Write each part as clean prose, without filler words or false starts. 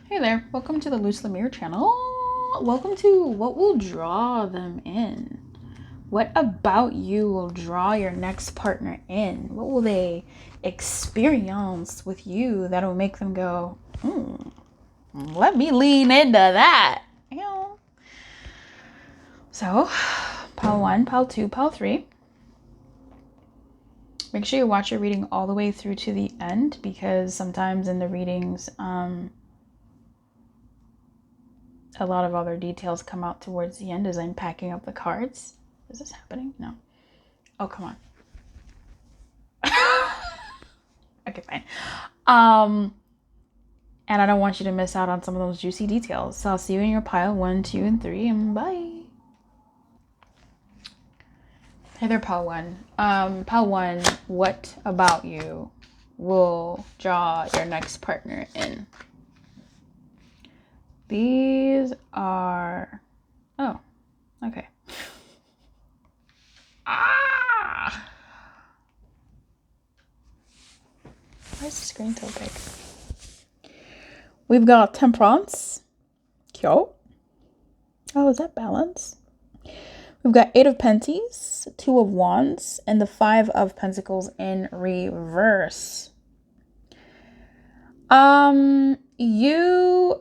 Hey there, welcome to the Lumiere channel. Welcome to what will draw them in. What about you will draw your next partner in? What will they experience with you that will make them go, let me lean into that. You know? So, pile 1, pile 2, pile 3. Make sure you watch your reading all the way through to the end, because sometimes in the readings, a lot of other details come out towards the end as I'm packing up the cards. Is this happening? No. Oh, come on. Okay, fine. And I don't want you to miss out on some of those juicy details. So I'll see you in your pile 1, 2, and 3, and bye. Hey there, pile 1. Pile 1, what about you will draw your next partner in? These are... Oh, okay. Why is the screen so big? We've got Temperance. Kyo. Oh, is that balance? We've got 8 of Pentacles, 2 of Wands, and the 5 of Pentacles in reverse.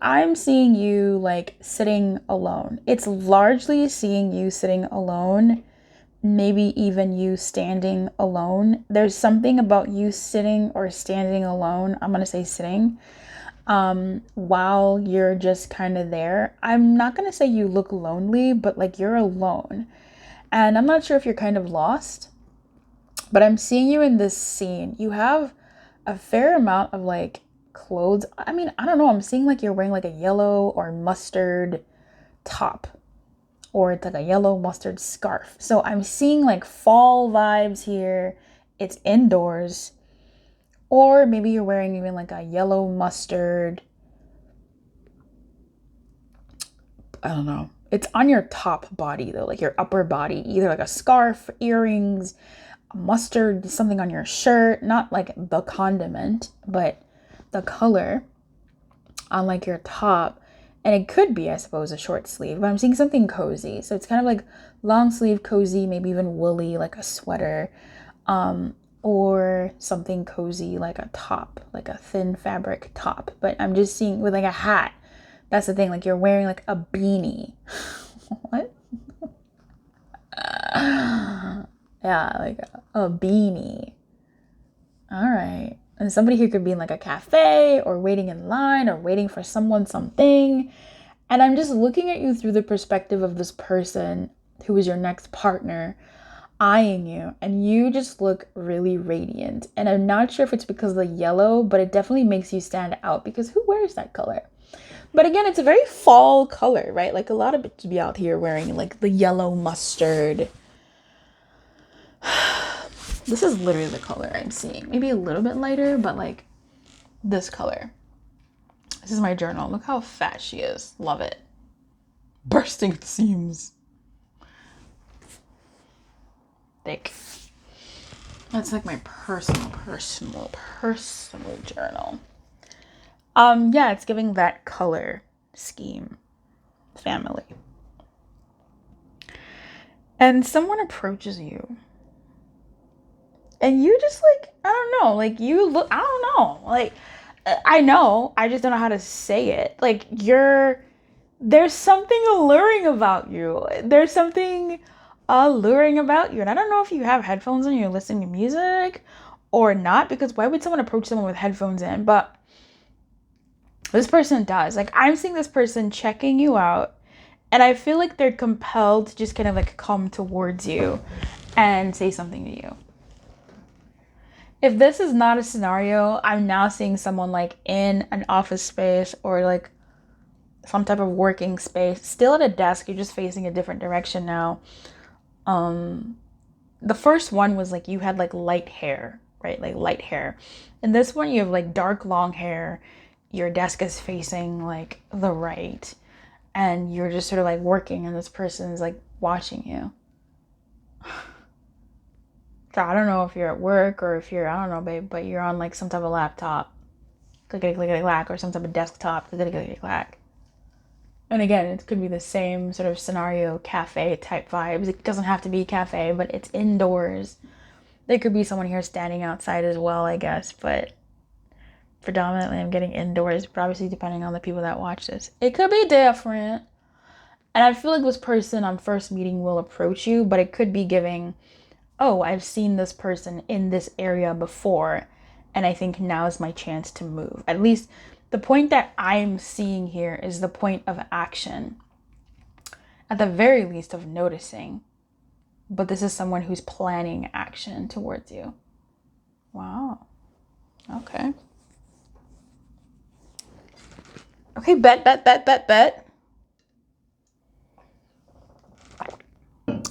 I'm seeing you like sitting alone. It's largely seeing you sitting alone, maybe even you standing alone. There's something about you sitting or standing alone. I'm gonna say sitting, while you're just kind of there. I'm not gonna say you look lonely, but like you're alone. And I'm not sure if you're kind of lost, but I'm seeing you in this scene. You have a fair amount of like clothes. I mean, I don't know. I'm seeing like you're wearing like a yellow or mustard top, or it's like a yellow mustard scarf. So I'm seeing like fall vibes here. It's indoors. Or maybe you're wearing even like a yellow mustard. I don't know. It's on your top body though, like your upper body, either like a scarf, earrings, mustard, something on your shirt, not like the condiment, but the color on like your top. And it could be, I suppose, a short sleeve, but I'm seeing something cozy. So it's kind of like long sleeve, cozy, maybe even woolly, like a sweater, or something cozy like a top, like a thin fabric top. But I'm just seeing with like a hat. That's the thing, like you're wearing like a beanie. What? Yeah, like a beanie. All right. And somebody here could be in like a cafe or waiting in line or waiting for someone, something. And I'm just looking at you through the perspective of this person who is your next partner, eyeing you, and you just look really radiant. And I'm not sure if it's because of the yellow, but it definitely makes you stand out, because who wears that color? But again, it's a very fall color, right? Like a lot of bitches be out here wearing like the yellow mustard. This is literally the color I'm seeing. Maybe a little bit lighter, but like this color. This is my journal. Look how fat she is. Love it. Bursting at the seams. Thick. That's like my personal journal. Yeah, it's giving that color scheme. Family. And someone approaches you. And you just like, I don't know, like you look, I don't know, like, I know, I just don't know how to say it. Like there's something alluring about you. There's something alluring about you. And I don't know if you have headphones on and you're listening to music or not, because why would someone approach someone with headphones in? But this person does. Like I'm seeing this person checking you out, and I feel like they're compelled to just kind of like come towards you and say something to you. If this is not a scenario, I'm now seeing someone like in an office space or like some type of working space, still at a desk. You're just facing a different direction now. The first one was like you had like light hair, right? Like light hair. And this one you have like dark long hair. Your desk is facing like the right, and you're just sort of like working, and this person is like watching you. So I don't know if you're at work or if you're, I don't know, babe, but you're on like some type of laptop. clickety clickety clack, or some type of desktop, clickety clickety clack. And again, it could be the same sort of scenario, cafe type vibes. It doesn't have to be cafe, but it's indoors. There could be someone here standing outside as well, I guess, but predominantly I'm getting indoors, but obviously depending on the people that watch this. It could be different. And I feel like this person on first meeting will approach you, but it could be giving, oh, I've seen this person in this area before, and I think now is my chance to move. At least the point that I'm seeing here is the point of action. At the very least of noticing. But this is someone who's planning action towards you. Wow. Okay. Okay, bet.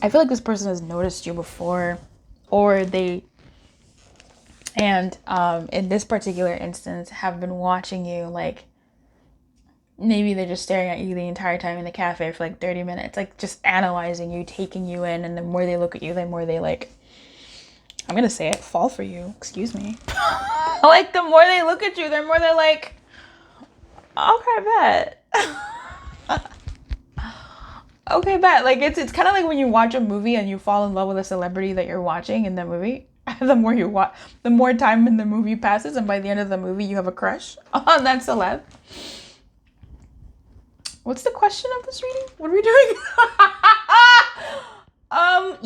I feel like this person has noticed you before, or they, and in this particular instance, have been watching you. Like, maybe they're just staring at you the entire time in the cafe for like 30 minutes, like just analyzing you, taking you in, and the more they look at you, the more they like, I'm gonna say it, fall for you. Excuse me. Like, the more they look at you, the more they're like, okay, bet. Okay, bet. Like, it's kind of like when you watch a movie and you fall in love with a celebrity that you're watching in the movie. The more you watch, the more time in the movie passes, and by the end of the movie, you have a crush on that celeb. What's the question of this reading? What are we doing?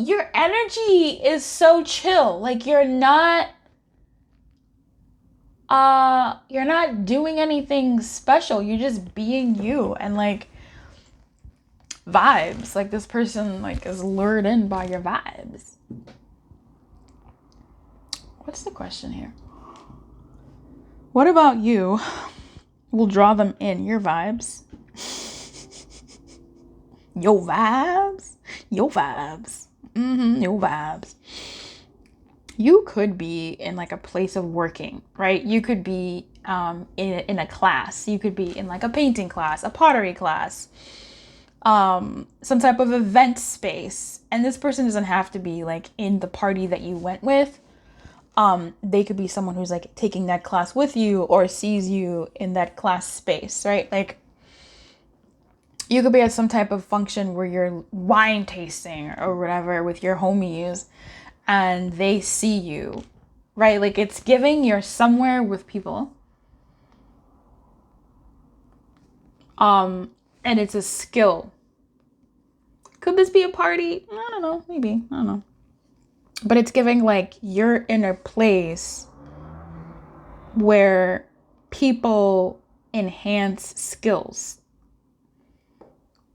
Your energy is so chill. Like, you're not doing anything special. You're just being you, and like, vibes. Like, this person like is lured in by your vibes. What's the question here? What about you will draw them in? Your vibes. Your vibes. Your vibes. Your vibes. You could be in like a place of working, right? You could be in a class. You could be in like a painting class, a pottery class, some type of event space. And this person doesn't have to be like in the party that you went with. They could be someone who's like taking that class with you or sees you in that class space, right? Like, you could be at some type of function where you're wine tasting or whatever with your homies, and they see you, right? Like, it's giving you're somewhere with people. And it's a skill. Could this be a party? I don't know. Maybe. I don't know. But it's giving like you're in a place where people enhance skills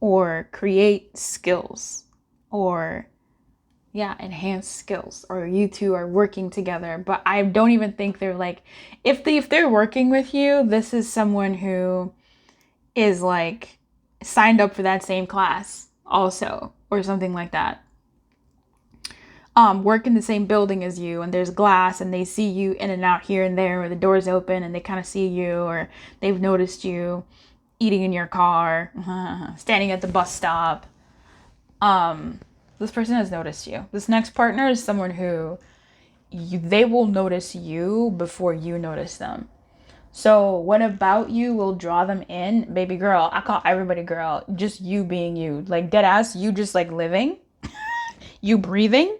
or create skills or enhance skills, or you two are working together. But I don't even think they're like, if they're working with you, this is someone who is like signed up for that same class also, or something like that. Work in the same building as you, and there's glass, and they see you in and out here and there, or the door's open and they kind of see you, or they've noticed you eating in your car, standing at the bus stop. This person has noticed you. This next partner is someone who they will notice you before you notice them. So what about you will draw them in? Baby girl, I call everybody girl, just you being you. Like, dead ass, you just like living, you breathing,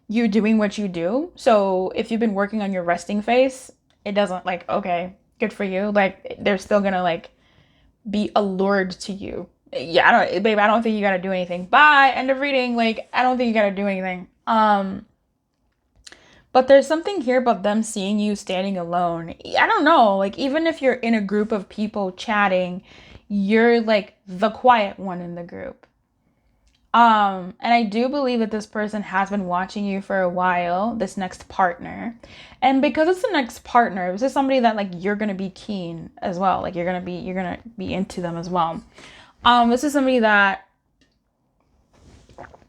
you doing what you do. So if you've been working on your resting face, it doesn't like, okay, good for you. Like, they're still gonna like be allured to you. Yeah, I don't think you gotta do anything. Bye, end of reading. Like, I don't think you gotta do anything. But there's something here about them seeing you standing alone. I don't know, like, even if you're in a group of people chatting, you're like the quiet one in the group. And I do believe that this person has been watching you for a while, this next partner. And because it's the next partner, this is somebody that like you're gonna be keen as well. Like, you're gonna be into them as well. This is somebody that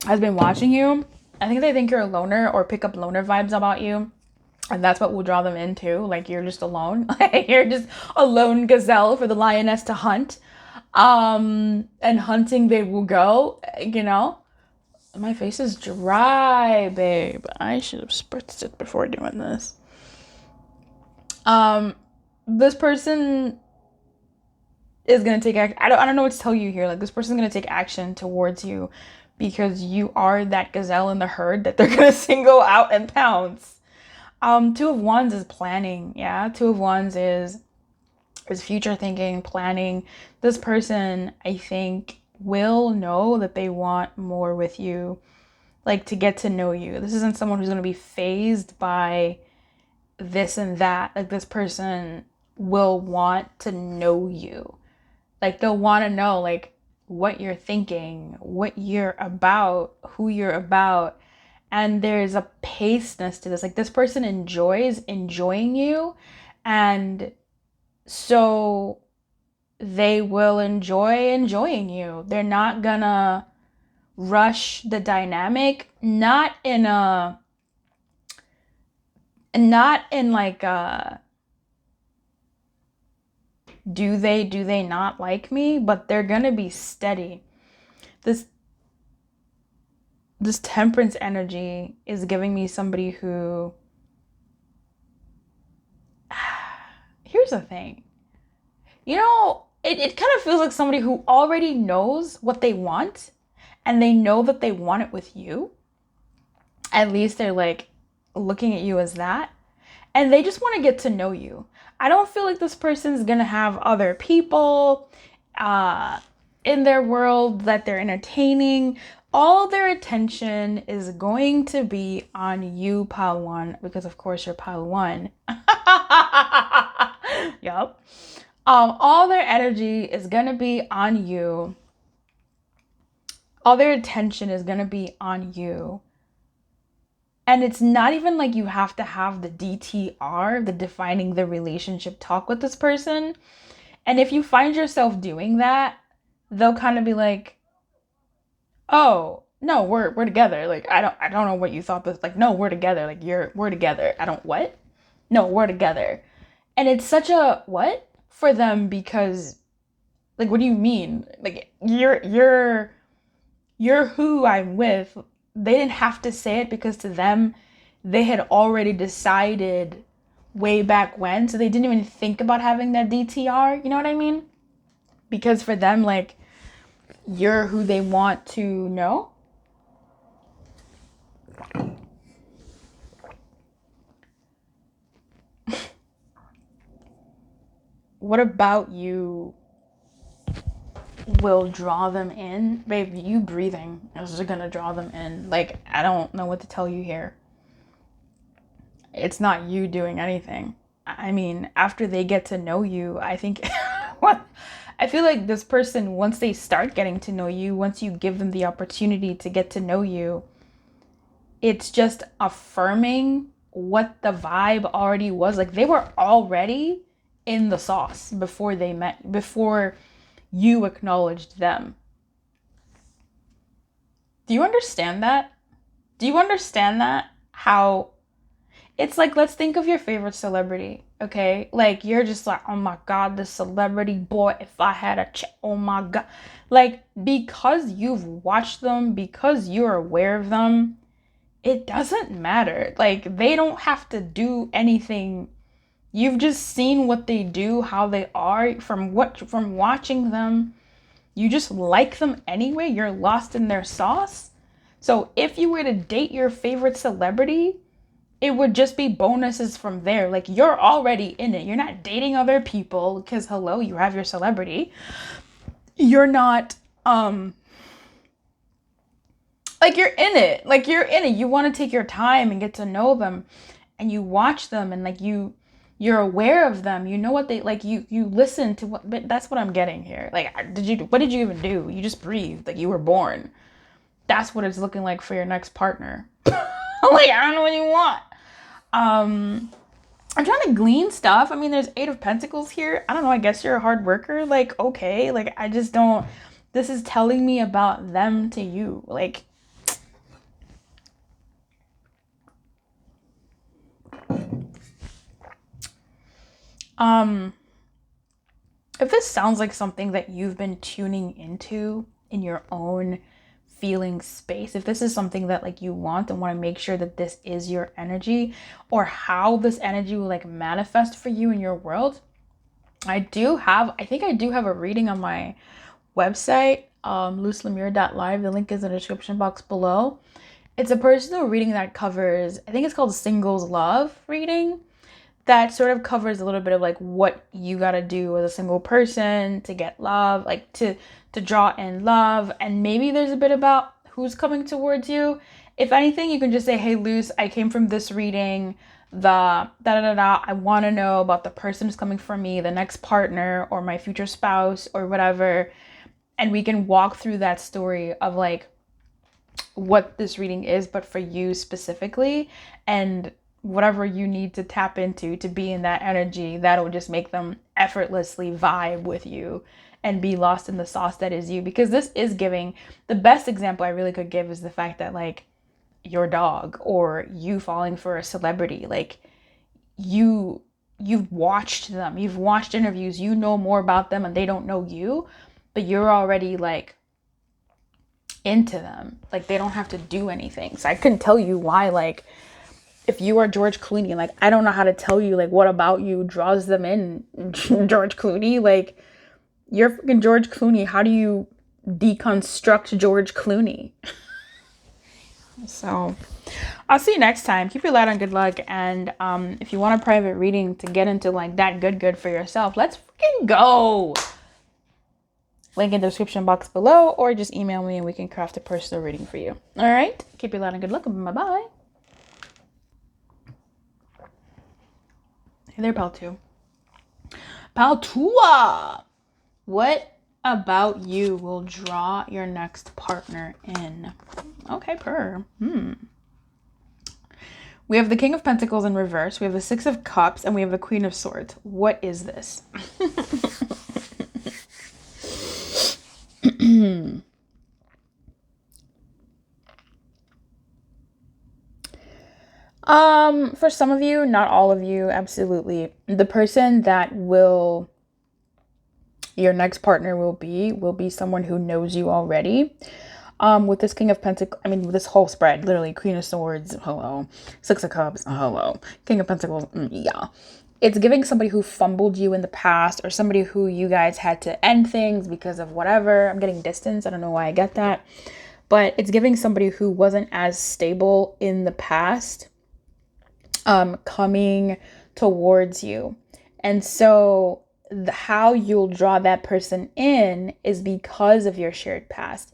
has been watching you. I think they think you're a loner or pick up loner vibes about you. And that's what will draw them into. Like, you're just alone. You're just a lone gazelle for the lioness to hunt. And hunting they will go, you know. My face is dry, babe. I should have spritzed it before doing this. this person is gonna take action. I don't know what to tell you here. Like, this person's gonna take action towards you because you are that gazelle in the herd that they're gonna single out and pounce. Two of Wands is planning. Yeah, Two of Wands is future thinking, planning. This person, I think, will know that they want more with you, like to get to know you. This isn't someone who's gonna be phased by this and that. Like, this person will want to know you. Like, they'll want to know, like, what you're thinking, what you're about, who you're about. And there's a paceness to this. Like, this person enjoys enjoying you. And so they will enjoy enjoying you. They're not gonna rush the dynamic. Not in like a, do they not like me? But they're gonna be steady. This temperance energy is giving me somebody who, here's the thing, you know, it kind of feels like somebody who already knows what they want, and they know that they want it with you. At least they're like looking at you as that, and they just want to get to know you. I don't feel like this person's gonna have other people in their world that they're entertaining. All their attention is going to be on you, pile one, because of course you're pile one. Yup. All their energy is gonna be on you. All their attention is gonna be on you. And it's not even like you have to have the DTR, the defining the relationship talk with this person. And if you find yourself doing that, they'll kind of be like, oh, no, we're together. Like, I don't know what you thought this, like, no, we're together. Like, we're together. I don't, what? No, we're together. And it's such a what for them, because, like, what do you mean? Like, you're who I'm with. They didn't have to say it, because to them, they had already decided way back when. So they didn't even think about having that DTR. You know what I mean? Because for them, like, you're who they want to know. What about you will draw them in? Babe, you breathing is gonna draw them in. Like, I don't know what to tell you here. It's not you doing anything. I mean, after they get to know you, I think I feel like this person, once they start getting to know you, once you give them the opportunity to get to know you, it's just affirming what the vibe already was. Like, they were already in the sauce before they met, before you acknowledged them. Do you understand that? Do you understand that? How it's like, let's think of your favorite celebrity, okay? Like, you're just like, oh my God, this celebrity, boy, if I had a oh my God. Like, because you've watched them, because you're aware of them, it doesn't matter. Like, they don't have to do anything. You've just seen what they do, how they are, from watching them. You just like them anyway. You're lost in their sauce. So if you were to date your favorite celebrity, it would just be bonuses from there. Like, you're already in it. You're not dating other people because, hello, you have your celebrity. You're not, like, you're in it. Like, you're in it. You want to take your time and get to know them, and you watch them, and like, you're aware of them. You know what they like. You listen to what. But that's what I'm getting here. Like, what did you even do? You just breathed. Like, you were born. That's what it's looking like for your next partner. Like, I don't know what you want. I'm trying to glean stuff. I mean, there's 8 of Pentacles here. I don't know. I guess you're a hard worker. Like, okay. Like, I just don't. This is telling me about them to you. Like, if this sounds like something that you've been tuning into in your own feeling space, if this is something that like you want and want to make sure that this is your energy, or how this energy will like manifest for you in your world, I think I do have a reading on my website, lumiere.live. The link is in the description box below. It's a personal reading that covers, I think it's called Singles Love reading, that sort of covers a little bit of like what you got to do as a single person to get love, like to draw in love, and maybe there's a bit about who's coming towards you. If anything, you can just say, "Hey, Luce, I came from this reading. The da da da da. I want to know about the person who's coming for me, the next partner, or my future spouse, or whatever." And we can walk through that story of like what this reading is, but for you specifically, and whatever you need to tap into to be in that energy, that'll just make them effortlessly vibe with you and be lost in the sauce that is you. Because this is giving, the best example I really could give is the fact that like your dog or you falling for a celebrity, like you've watched them, you've watched interviews, you know more about them and they don't know you, but you're already like into them. Like they don't have to do anything. So I couldn't tell you why, like if you are George Clooney, like I don't know how to tell you like what about you draws them in. George Clooney, like you're freaking George Clooney. How do you deconstruct George Clooney? So I'll see you next time. Keep your light on, good luck. And if you want a private reading to get into like that good for yourself, let's freaking go. Link in the description box below, or just email me and we can craft a personal reading for you. All right. Keep your light on, good luck. Bye-bye. Hey there, pal two. Pal Tua. What about you will draw your next partner in? Okay, We have the King of Pentacles in reverse. We have the Six of Cups, and we have the Queen of Swords. What is this? For some of you, not all of you, absolutely. The person that your next partner will be someone who knows you already. With this King of Pentacles, I mean, with this whole spread, literally Queen of Swords, hello. Six of Cups, hello. King of Pentacles, yeah. It's giving somebody who fumbled you in the past, or somebody who you guys had to end things because of whatever. I'm getting distance. I don't know why I get that. But it's giving somebody who wasn't as stable in the past coming towards you. And so how you'll draw that person in is because of your shared past.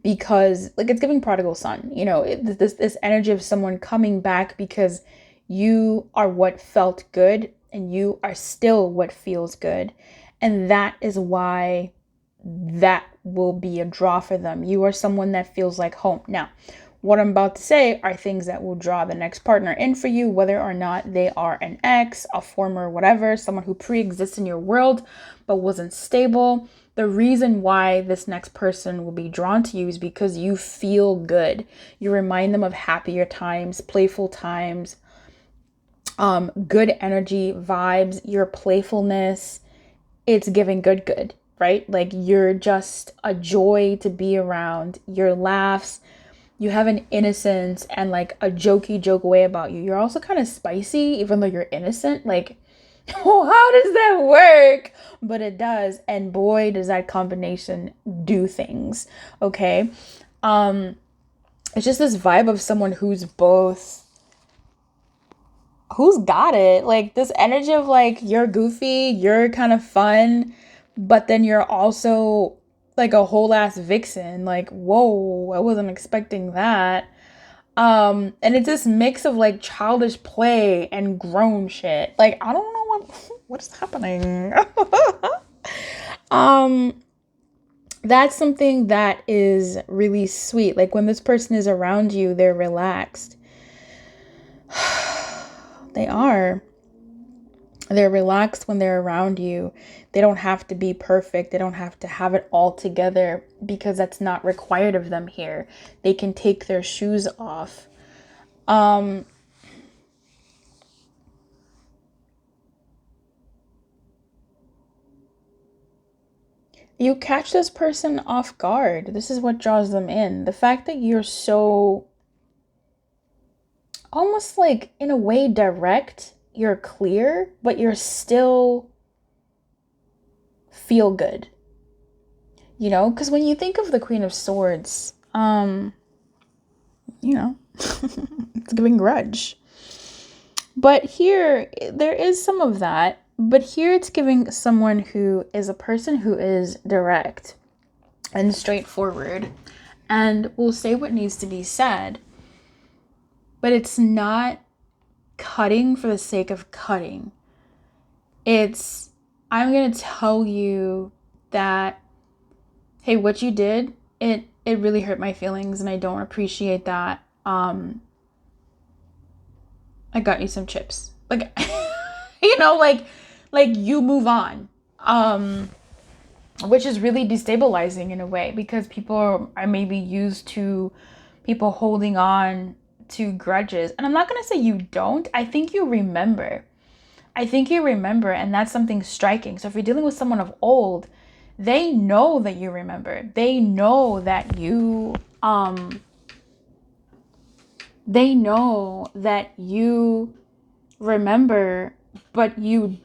Because like it's giving prodigal son, you know, this energy of someone coming back because you are what felt good and you are still what feels good. And that is why that will be a draw for them. You are someone that feels like home. Now, what I'm about to say are things that will draw the next partner in for you, whether or not they are an ex, a former whatever, someone who pre-exists in your world but wasn't stable. The reason why this next person will be drawn to you is because you feel good. You remind them of happier times, playful times, good energy, vibes, your playfulness. It's giving good, right? Like you're just a joy to be around. Your laughs, you have an innocence and like a jokey joke way about you. You're also kind of spicy, even though you're innocent. Like, oh, how does that work? But it does. And boy, does that combination do things. Okay. It's just this vibe of someone who's got it. Like this energy of like, you're goofy, you're kind of fun, but then you're also like a whole ass vixen. Like, whoa, I wasn't expecting that. And it's this mix of like childish play and grown shit. Like, I don't know what's happening. That's something that is really sweet. Like when this person is around you, they're relaxed. They are. They're relaxed when they're around you. They don't have to be perfect. They don't have to have it all together because that's not required of them here. They can take their shoes off. You catch this person off guard. This is what draws them in. The fact that you're so almost like in a way direct, you're clear, but you're still feel good. You know, because when you think of the Queen of Swords, you know, it's giving grudge. But here, there is some of that. But here it's giving someone who is a person who is direct and straightforward and will say what needs to be said. But it's not cutting for the sake of cutting. It's, I'm going to tell you that, hey, what you did, it really hurt my feelings and I don't appreciate that. I got you some chips. Like, you know, like you move on. Which is really destabilizing in a way, because people are maybe used to people holding on to grudges. And I'm not going to say you don't. I think you remember. And that's something striking. So if you're dealing with someone of old, they know that you remember. They know that you remember, but you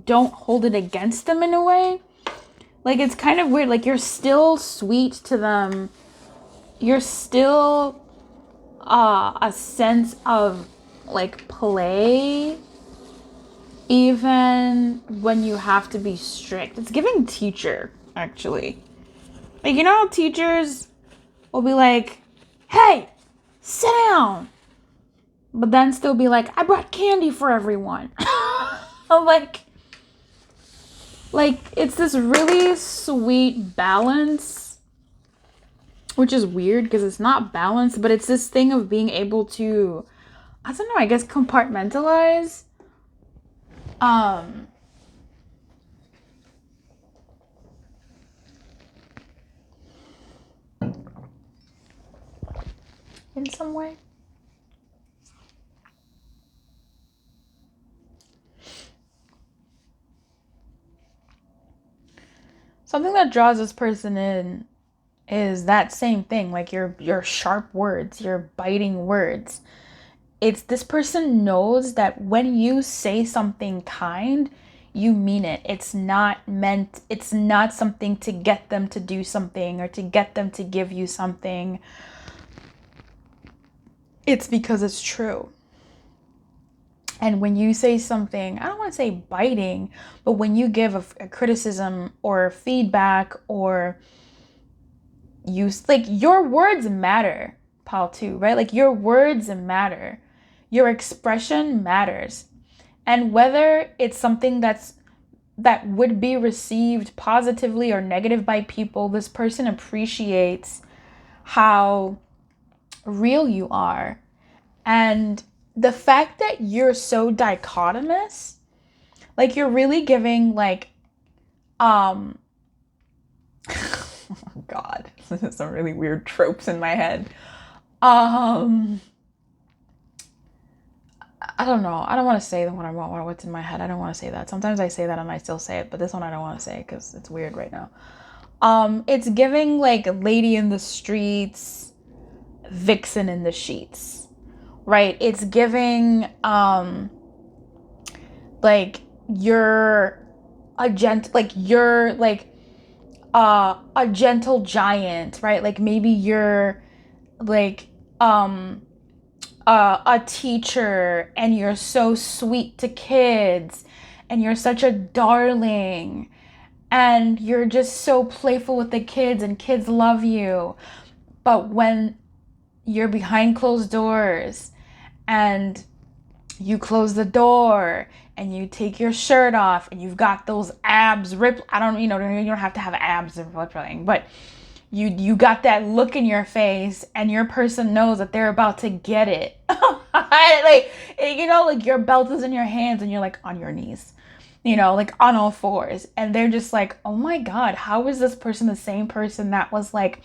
don't hold it against them in a way. Like, it's kind of weird. Like, you're still sweet to them. You're still a sense of like play, even when you have to be strict. It's giving teacher, actually. Like, you know, teachers will be like, hey, sit down. But then still be like, I brought candy for everyone. Like, it's this really sweet balance, which is weird because it's not balanced, but it's this thing of being able to, I don't know, I guess compartmentalize. In some way. Something that draws this person in is that same thing, like your sharp words, your biting words. It's this person knows that when you say something kind, you mean it. It's not something to get them to do something or to get them to give you something. It's because it's true. And when you say something, I don't want to say biting, but when you give a criticism or feedback, or like, your words matter, Paul, too, right? Like, your words matter. Your expression matters. And whether it's something that would be received positively or negative by people, this person appreciates how real you are. And the fact that you're so dichotomous, like, you're really giving, like, oh God, this is some really weird tropes in my head. I don't know. I don't want to say what's in my head. I don't want to say that. Sometimes I say that and I still say it, but this one I don't want to say because it's weird right now. It's giving, like, lady in the streets, vixen in the sheets. Right? It's giving, like, you're a a gentle giant, right? Like, maybe you're, like, a teacher and you're so sweet to kids and you're such a darling and you're just so playful with the kids and kids love you. But when you're behind closed doors and you close the door and you take your shirt off and you've got those abs ripped, you don't have to have abs or whatever, but you got that look in your face and your person knows that they're about to get it. Like, like, your belt is in your hands and you're, like, on your knees, like, on all fours. And they're just like, oh my God, how is this person the same person that was, like,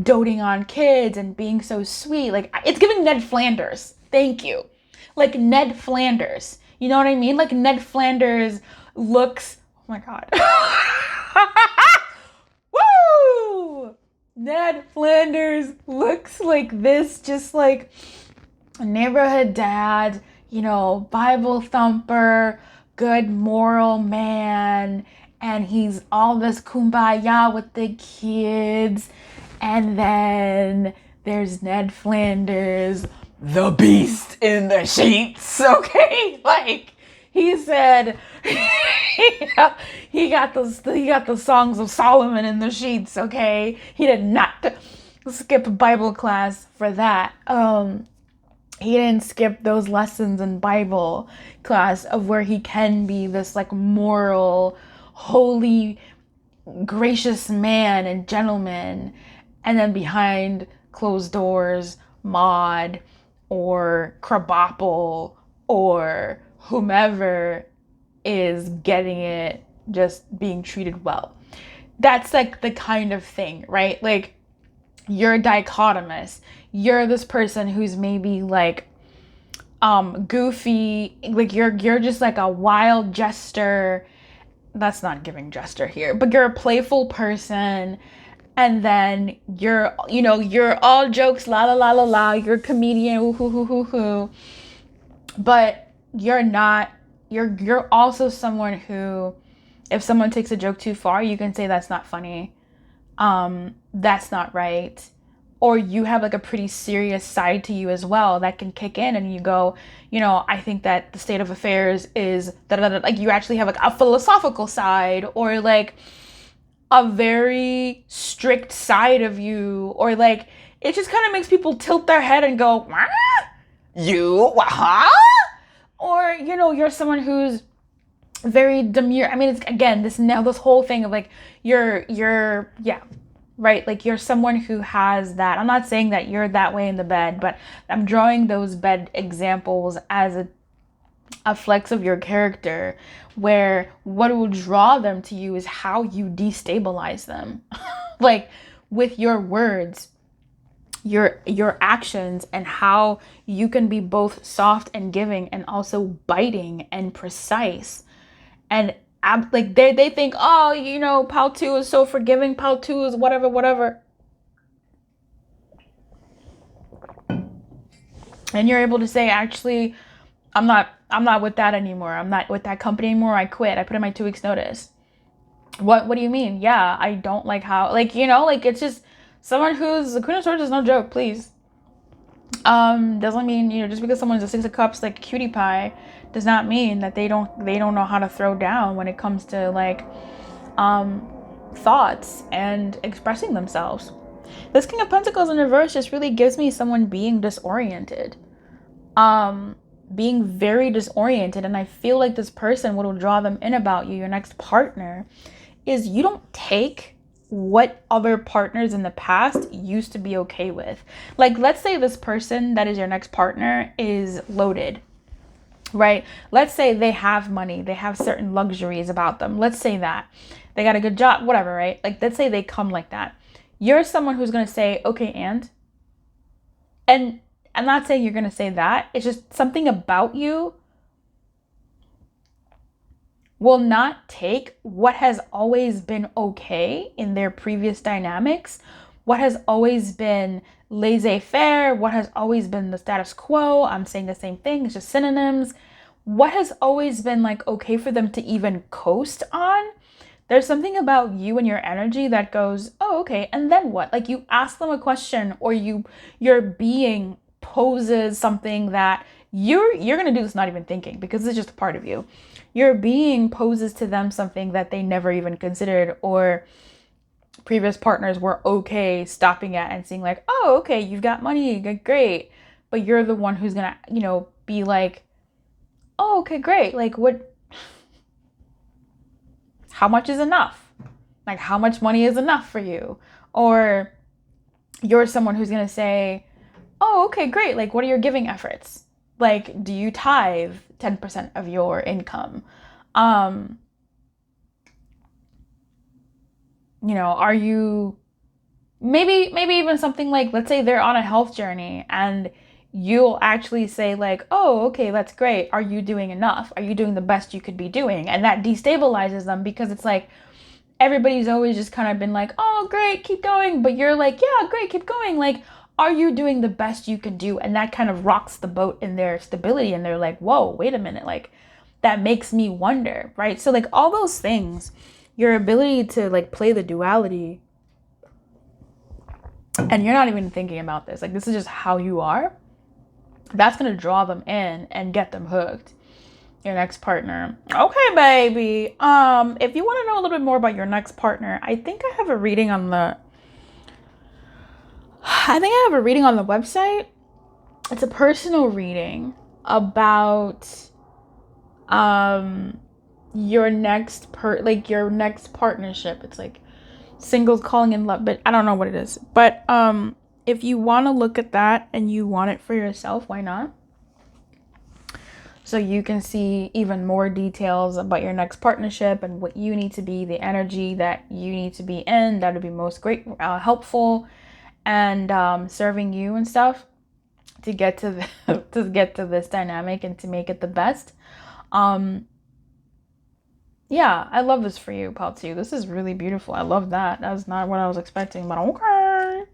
doting on kids and being so sweet? Like, it's giving Ned Flanders. Thank you. Like, Ned Flanders. You know what I mean? Like, Ned Flanders looks, oh my God. Woo! Ned Flanders looks like this, just like a neighborhood dad, Bible thumper, good moral man. and he's all this kumbaya with the kids. And then there's Ned Flanders, the beast in the sheets, okay? Like, he said he got the songs of Solomon in the sheets, okay? He did not skip Bible class for that. He didn't skip those lessons in Bible class of where he can be this like moral, holy, gracious man and gentleman, and then behind closed doors, Maud or Krabappel or whomever is getting it, just being treated well. That's like the kind of thing, right? Like, you're dichotomous. You're this person who's maybe like goofy, like you're just like a wild jester. That's not giving jester here, but you're a playful person, and then you're all jokes, la la la la la, you're a comedian, ooh, hoo hoo hoo hoo. But you're also someone who, if someone takes a joke too far, you can say that's not funny. That's not right. Or you have like a pretty serious side to you as well that can kick in, and you go, I think that the state of affairs is like you actually have like a philosophical side, or like a very strict side of you, or like it just kind of makes people tilt their head and go, "What? You? Huh?" Or you're someone who's very demure. I mean, it's again this whole thing of like you're yeah, right? Like you're someone who has that. I'm not saying that you're that way in the bed, but I'm drawing those bed examples as a flex of your character, where what will draw them to you is how you destabilize them. Like with your words, your actions, and how you can be both soft and giving and also biting and precise. And like they think, oh, Pal 2 is so forgiving, Pal 2 is whatever. And you're able to say, actually, I'm not with that anymore. I'm not with that company anymore. I quit. I put in my 2 weeks notice. What do you mean? Yeah, I don't like how, like, like it's just someone who's the Queen of Swords is no joke, please. Doesn't mean, just because someone's a 6 of Cups like cutie pie does not mean that they don't know how to throw down when it comes to like thoughts and expressing themselves. This King of Pentacles in reverse just really gives me someone being disoriented. Being very disoriented, and I feel like this person, what will draw them in about you, your next partner, is you don't take what other partners in the past used to be okay with. Like, let's say this person that is your next partner is loaded, right? Let's say they have money, they have certain luxuries about them. Let's say that they got a good job, whatever, right? Like, let's say they come like that. You're someone who's going to say, okay, and I'm not saying you're going to say that. It's just something about you will not take what has always been okay in their previous dynamics, what has always been laissez-faire, what has always been the status quo. I'm saying the same thing, it's just synonyms. What has always been like okay for them to even coast on. There's something about you and your energy that goes, oh, okay, and then what? Like, you ask them a question, or your being poses something that you're going to do this not even thinking, because it's just a part of you. Your being poses to them something that they never even considered, or previous partners were okay stopping at and seeing like, oh, okay, you've got money, great. But you're the one who's going to, be like, oh, okay, great. Like, what, how much is enough? Like, how much money is enough for you? Or you're someone who's going to say, oh, okay, great. Like, what are your giving efforts? Like, do you tithe 10% of your income? Are you maybe even something like, let's say they're on a health journey and you'll actually say like, oh, okay, that's great. Are you doing enough? Are you doing the best you could be doing? And that destabilizes them, because it's like, everybody's always just kind of been like, oh, great, keep going. But you're like, yeah, great, keep going. Like, are you doing the best you can do? And that kind of rocks the boat in their stability. And they're like, whoa, wait a minute. Like, that makes me wonder, right? So like all those things, your ability to like play the duality, and you're not even thinking about this, like this is just how you are, that's gonna draw them in and get them hooked. Your next partner. Okay, baby. If you want to know a little bit more about your next partner, I think I have a reading on the website. It's a personal reading about your next partnership. It's like singles calling in love, but I don't know what it is. But if you want to look at that and you want it for yourself, why not? So you can see even more details about your next partnership and what you need to be, the energy that you need to be in, that would be most helpful and serving you and stuff to get to this dynamic and to make it the best. Yeah, I love this for you, Pal 2. This is really beautiful. I love that. That's not what I was expecting, but okay.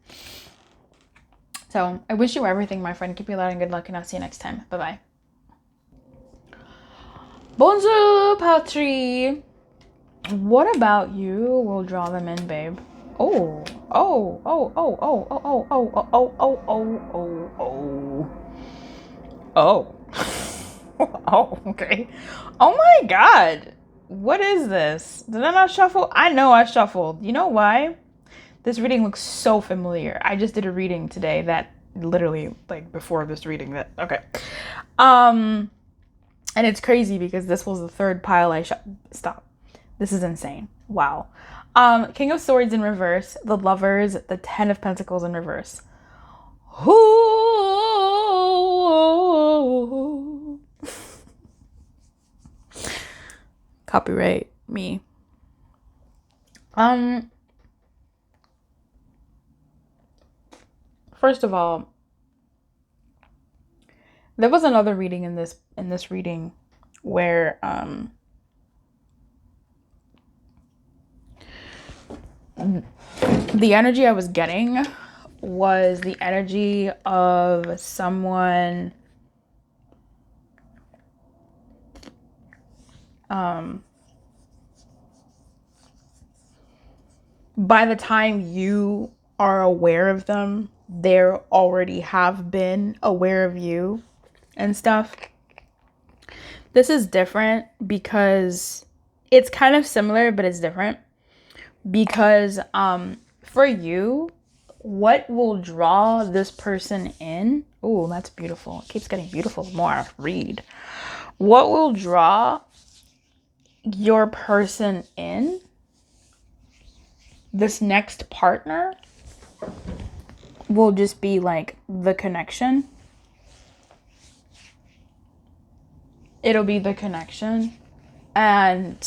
So I wish you everything, my friend. Keep you loud and good luck, and I'll see you next time. Bye-bye. Bonjour, Patri. What about you? We'll draw them in, babe. Oh. Oh, okay. Oh my God. What is this? Did I not shuffle? I know I shuffled. You know why? This reading looks so familiar. I just did a reading today that literally, like, before this reading that, okay. And it's crazy because this was the third pile I stop. This is insane. Wow. King of Swords in reverse, the Lovers, the Ten of Pentacles in reverse. Ooh. Copyright me. First of all, there was another reading in this reading where the energy I was getting was the energy of someone by the time you are aware of them, they already have been aware of you and stuff. This is different because it's kind of similar, but it's different because for you, what will draw this person in? Oh, that's beautiful. It keeps getting beautiful the more I read. What will draw your person in, this next partner, will just be like the connection. It'll be the connection, and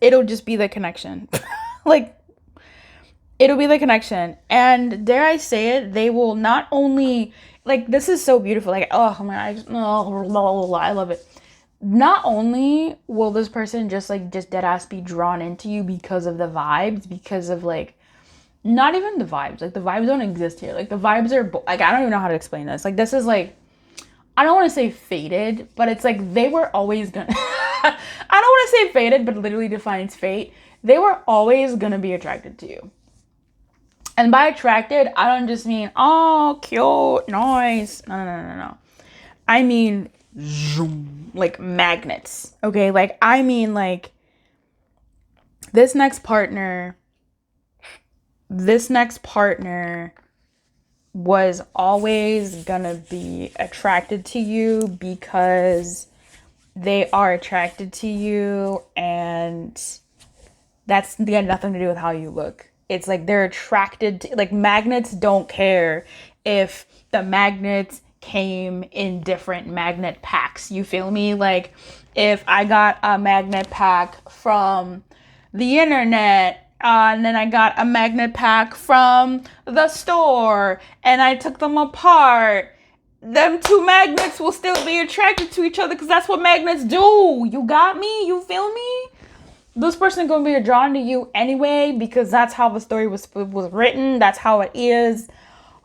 it'll just be the connection. Like, it'll be the connection, and dare I say it, they will not only, like, this is so beautiful, like, oh my God, I love it. Not only will this person just dead ass be drawn into you because of the vibes, because of like, not even the vibes, like the vibes don't exist here. Like the vibes are like, I don't even know how to explain this. Like, this is like, I don't want to say fated, but it's like they were always gonna, I don't want to say fated, but it literally defines fate. They were always gonna be attracted to you. And by attracted, I don't just mean, oh, cute, nice. No. I mean, zoom, like magnets, okay? Like, I mean, like, this next partner was always gonna be attracted to you because they are attracted to you, and that's got nothing to do with how you look. It's like they're attracted to, like, magnets don't care if the magnets came in different magnet packs. You feel me? Like, if I got a magnet pack from the internet, and then I got a magnet pack from the store, and I took them apart, them two magnets will still be attracted to each other because that's what magnets do. You got me? You feel me? This person is going to be drawn to you anyway because that's how the story was written. That's how it is.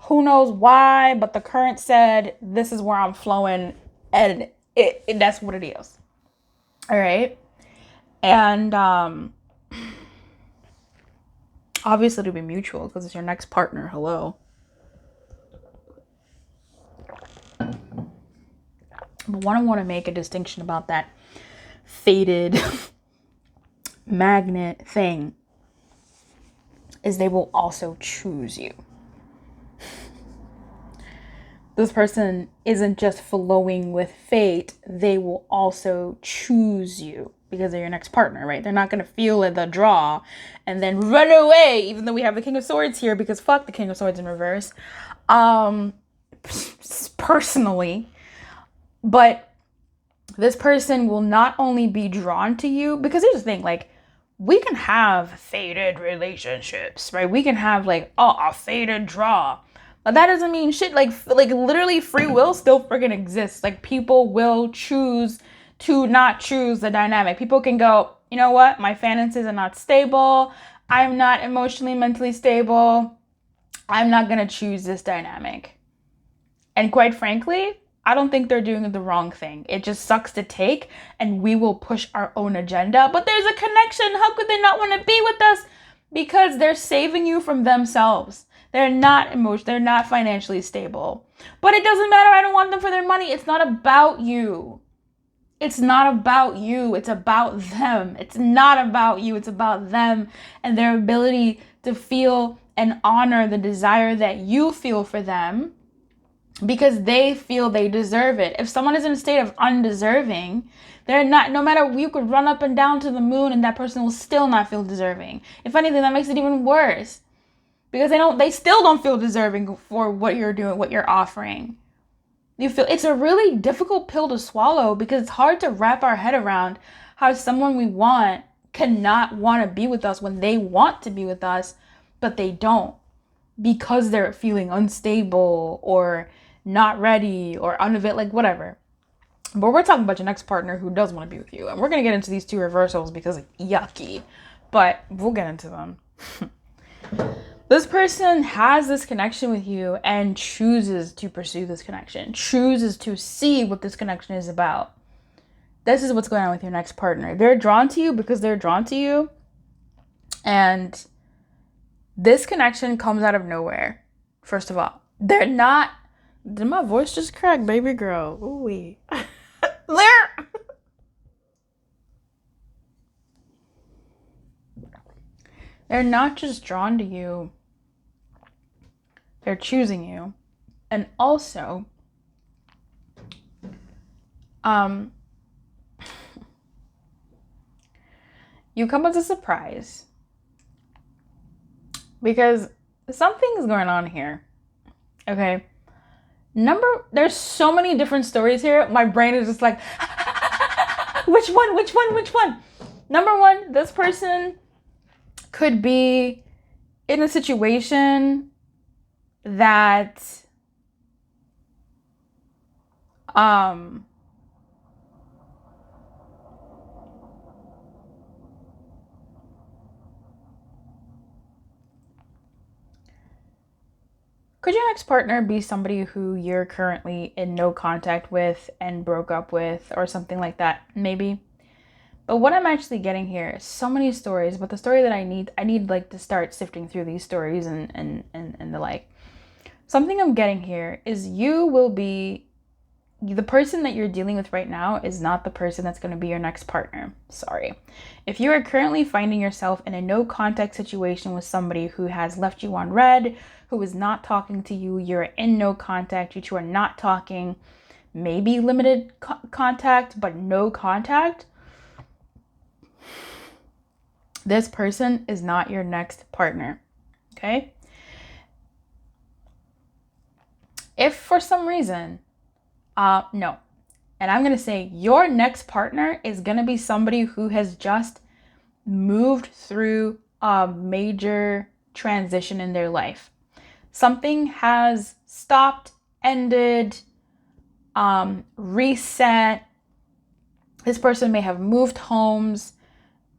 Who knows why, but the current said, this is where I'm flowing, and that's what it is. All right. And obviously it'll be mutual because it's your next partner. Hello. But I want to make a distinction about that fated magnet thing is they will also choose you. This person isn't just flowing with fate, they will also choose you because they're your next partner, right? They're not going to feel the draw and then run away, even though we have the King of Swords here, because fuck the King of Swords in reverse. Personally, but this person will not only be drawn to you, because here's the thing, like, we can have fated relationships, right? We can have like, oh, a fated draw. But that doesn't mean shit. Like literally free will still freaking exists. Like, people will choose to not choose the dynamic. People can go, you know what? My finances are not stable. I'm not emotionally, mentally stable. I'm not going to choose this dynamic. And quite frankly, I don't think they're doing the wrong thing. It just sucks to take, and we will push our own agenda. But there's a connection. How could they not want to be with us? Because they're saving you from themselves. They're not they're not financially stable. But it doesn't matter. I don't want them for their money. It's not about you. It's not about you. It's about them. It's not about you. It's about them and their ability to feel and honor the desire that you feel for them, because they feel they deserve it. If someone is in a state of undeserving, they're not, no matter, you could run up and down to the moon and that person will still not feel deserving. If anything, that makes it even worse, because they still don't feel deserving for what you're doing, what you're offering. You feel it's a really difficult pill to swallow, because it's hard to wrap our head around how someone we want cannot want to be with us when they want to be with us, but they don't, because they're feeling unstable or not ready or unavailable, like whatever. But we're talking about your next partner who does want to be with you. And we're going to get into these two reversals because it's yucky, but we'll get into them. This person has this connection with you and chooses to pursue this connection, chooses to see what this connection is about. This is what's going on with your next partner. They're drawn to you because they're drawn to you. And this connection comes out of nowhere. First of all, they're not. Did my voice just crack, baby girl? Ooh wee. They're not just drawn to you. They're choosing you. And also, you come as a surprise, because something's going on here. Okay. There's so many different stories here. My brain is just like, which one? Number one, this person could be in a situation that could your next partner be somebody who you're currently in no contact with and broke up with, or something like that? Maybe. But what I'm actually getting here is so many stories, but the story that I need like to start sifting through these stories and the like. Something I'm getting here is the person that you're dealing with right now is not the person that's going to be your next partner. Sorry. If you are currently finding yourself in a no contact situation with somebody who has left you on red, who is not talking to you, you're in no contact, you two are not talking, maybe limited contact, but no contact, this person is not your next partner. Okay? If for some reason, no. And I'm going to say your next partner is going to be somebody who has just moved through a major transition in their life. Something has stopped, ended, reset. This person may have moved homes,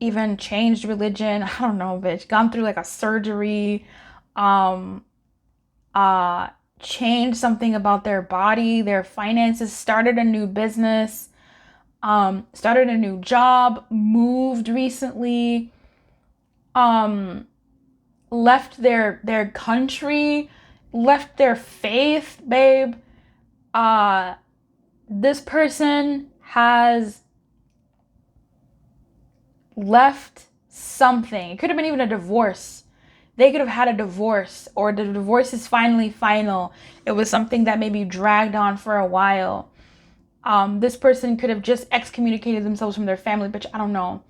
even changed religion. I don't know, bitch. Gone through like a surgery, changed something about their body, their finances, started a new business, started a new job, moved recently, left their country, left their faith, babe. This person has left something. It could have been even a divorce. They could have had a divorce, or the divorce is finally final. It was something that maybe dragged on for a while. This person could have just excommunicated themselves from their family, bitch, I don't know.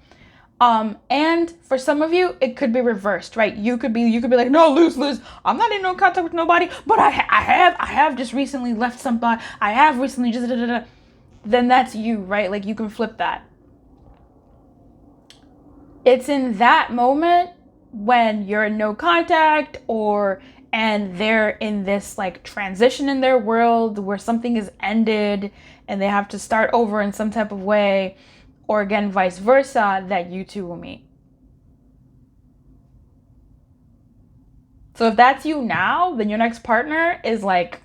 And for some of you, it could be reversed, right? You could be like, no, Liz, I'm not in no contact with nobody, but I have just recently left somebody. I have recently just, then that's you, right? Like, you can flip that. It's in that moment when you're in no contact, and they're in this like transition in their world where something is ended and they have to start over in some type of way, or again, vice versa, that you two will meet. So if that's you now, then your next partner is like,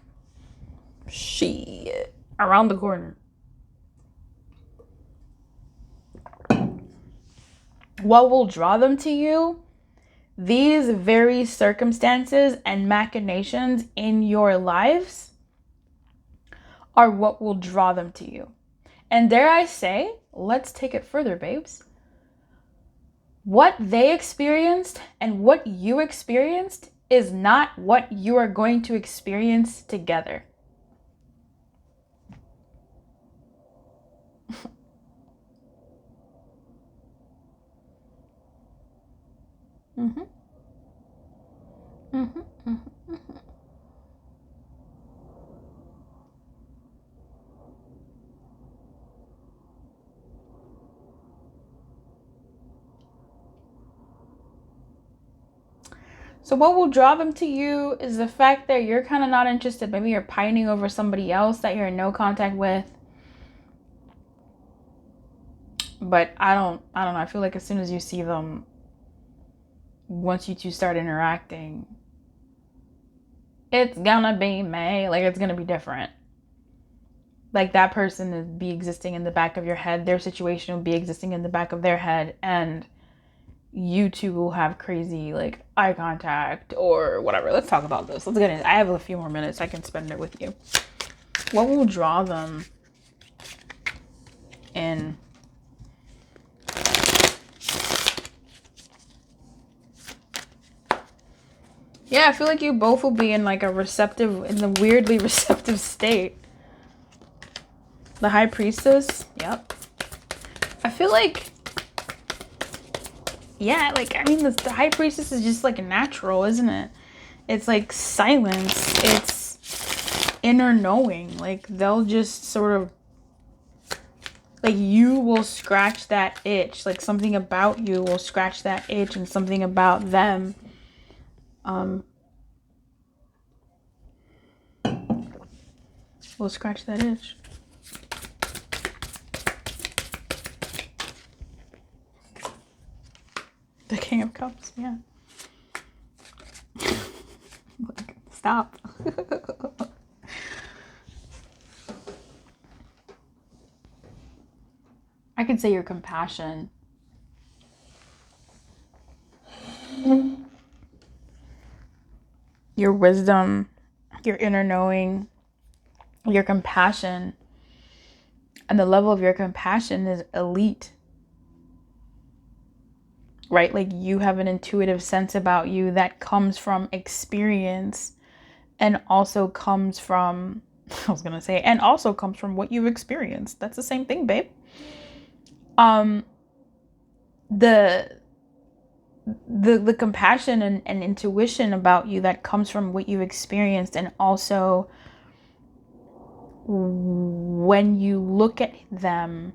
shit, around the corner. What will draw them to you? These very circumstances and machinations in your lives are what will draw them to you. And dare I say, let's take it further, babes. What they experienced and what you experienced is not what you are going to experience together. Mm-hmm. Mm-hmm. Mm-hmm. Mm-hmm. So what will draw them to you is the fact that you're kind of not interested. Maybe you're pining over somebody else that you're in no contact with. But I don't know. I feel like as soon as you see them, once you two start interacting, it's gonna be May. Like, it's gonna be different. Like, that person will be existing in the back of your head. Their situation will be existing in the back of their head. And you two will have crazy, like, eye contact or whatever. Let's talk about this. Let's get in. I have a few more minutes. I can spend it with you. What will draw them in? Yeah, I feel like you both will be in like a weirdly receptive state. The High Priestess. Yep. I feel like, yeah, like, I mean, the High Priestess is just like natural, isn't it? It's like silence. It's inner knowing. Like, they'll just sort of, like, you will scratch that itch. Like, something about you will scratch that itch, and something about them will scratch that itch. The King of Cups, yeah. Stop. I could say your compassion. Your wisdom, your inner knowing, your compassion. And the level of your compassion is elite. Right? Like, you have an intuitive sense about you that comes from experience, and also comes from, and also comes from what you've experienced. That's the same thing, babe. The compassion and intuition about you that comes from what you've experienced, and also when you look at them,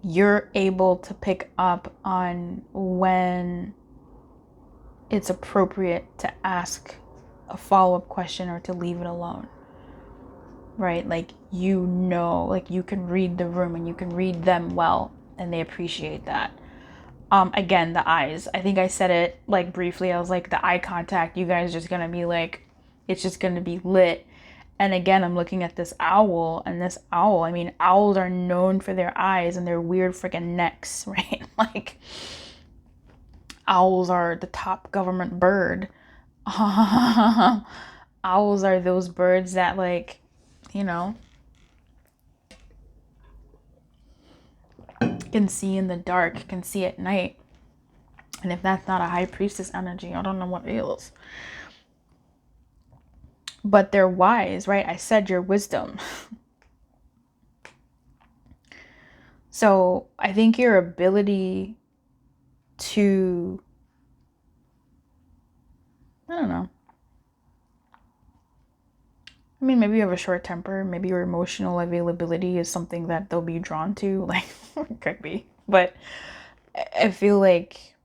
you're able to pick up on when it's appropriate to ask a follow-up question or to leave it alone, right? Like, you know, like, you can read the room and you can read them well, and they appreciate that. Again, the eyes. I think I said it like briefly. I was like, the eye contact, you guys are just gonna be like, it's just gonna be lit. And again, I'm looking at this owl, and this owl, I mean, owls are known for their eyes and their weird freaking necks, right? Like, owls are the top government bird. Owls are those birds that, like, you know, can see in the dark, can see at night. And if that's not a high priestess energy, I don't know what is. But they're wise, right? I said your wisdom. So I think your ability to, I don't know. I mean, maybe you have a short temper. Maybe your emotional availability is something that they'll be drawn to. Like, it could be. But I feel like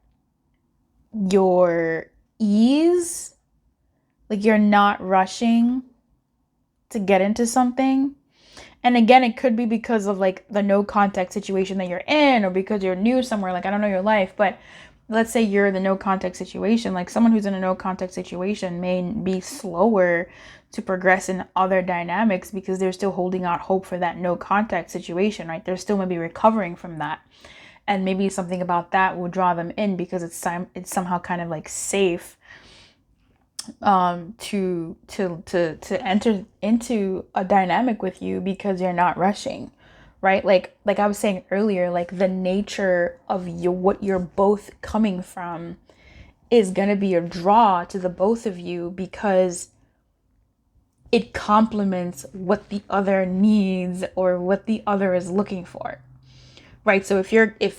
your ease, like you're not rushing to get into something. And again, it could be because of like the no contact situation that you're in, or because you're new somewhere. Like, I don't know your life, but let's say you're in the no contact situation. Like, someone who's in a no contact situation may be slower to progress in other dynamics because they're still holding out hope for that no contact situation, right? They're still maybe recovering from that. And maybe something about that will draw them in because it's somehow kind of like safe to enter into a dynamic with you because you're not rushing, right? Like I was saying earlier, like the nature of what you're both coming from is going to be a draw to the both of you because it complements what the other needs or what the other is looking for, right? So if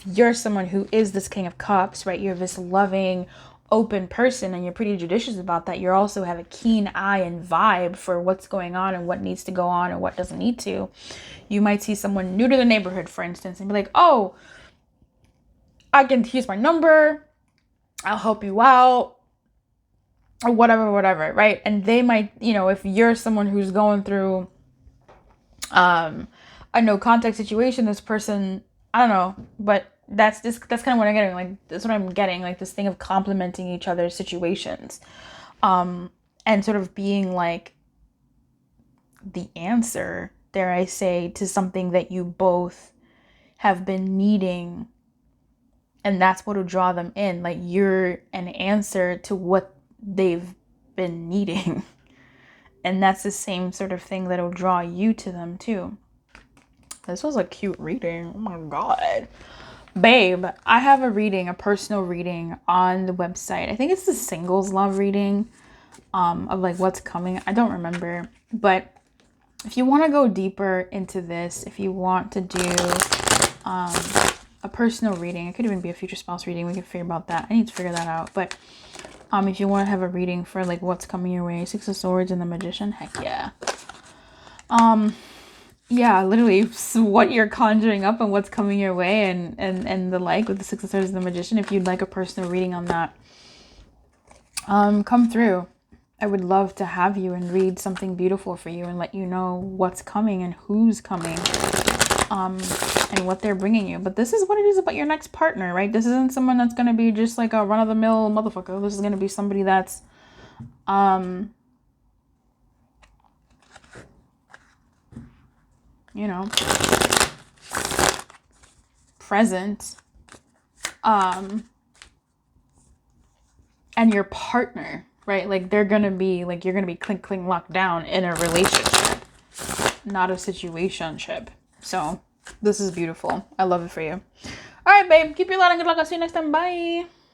you're someone who is this King of Cups, right, you're this loving, open person and you're pretty judicious about that, you also have a keen eye and vibe for what's going on and what needs to go on and what doesn't need to. You might see someone new to the neighborhood, for instance, and be like, oh, here's my number, I'll help you out, or whatever, right? And they might, if you're someone who's going through a no contact situation, this person, I don't know, but that's kind of what I'm getting. Like, that's what I'm getting, like this thing of complementing each other's situations, and sort of being like the answer, dare I say, to something that you both have been needing, and that's what will draw them in. Like, you're an answer to what they've been needing, and that's the same sort of thing that'll draw you to them too. This was a cute reading. Oh my god. Babe, I have a personal reading on the website. I think it's the singles love reading of like what's coming. I don't remember. But if you want to go deeper into this, if you want to do a personal reading, it could even be a future spouse reading. We can figure about that. I need to figure that out. But if you want to have a reading for like what's coming your way, Six of Swords and the Magician, heck yeah. Yeah, literally what you're conjuring up and what's coming your way and the like with the Six of Swords and the Magician. If you'd like a personal reading on that, come through. I would love to have you and read something beautiful for you and let you know what's coming and who's coming, and what they're bringing you. But this is what it is about your next partner, right? This isn't someone that's going to be just like a run-of-the-mill motherfucker. This is going to be somebody that's present, and your partner, right? Like, they're gonna be like, you're gonna be clink locked down in a relationship, not a situationship. So this is beautiful. I love it for you. All right, babe, keep your light and good luck. I'll see you next time. Bye.